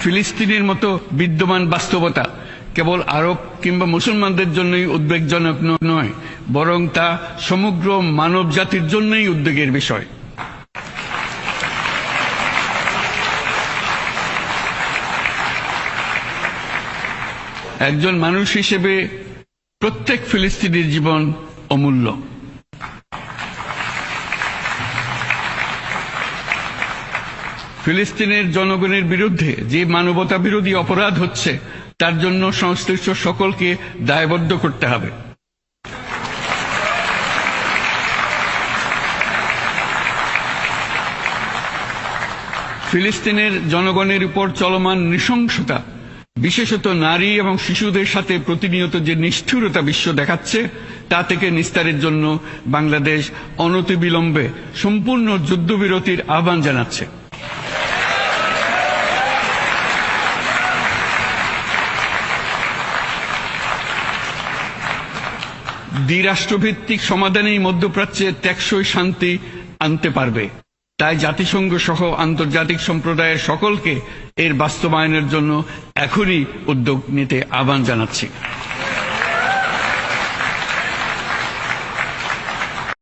ফিলিস্তিনের মতো বিদ্যমান বাস্তবতা কেবল আরব কিংবা মুসলমানদের জন্যই উদ্বেগজনক নয়, বরং তা সমগ্র মানব জাতির জন্যই উদ্বেগের বিষয়। একজন মানুষ হিসেবে প্রত্যেক ফিলিস্তিনির জীবন অমূল্য। ফিলিস্তিনের জনগণের বিরুদ্ধে যে মানবতা বিরোধী অপরাধ হচ্ছে তার জন্য সংশ্লিষ্ট সকলকে দায়বদ্ধ করতে হবে। ফিলিস্তিনের জনগণের উপর চলমান নৃশংসতা, বিশেষত নারী এবং শিশুদের সাথে প্রতিনিয়ত যে নিষ্ঠুরতা বিশ্ব দেখাচ্ছে, তা থেকে নিস্তারের জন্য বাংলাদেশ অনতিবিলম্বে সম্পূর্ণ যুদ্ধবিরতির আহ্বান জানাচ্ছে। দ্বিরাষ্ট্রভিত্তিক সমাধানেই মধ্যপ্রাচ্যে টেকসই শান্তি আনতে পারবে। তাই জাতিসংঘ সহ আন্তর্জাতিক সম্প্রদায়ের সকলকে এর বাস্তবায়নের জন্য এখনই উদ্যোগ নিতে আহ্বান জানাচ্ছি।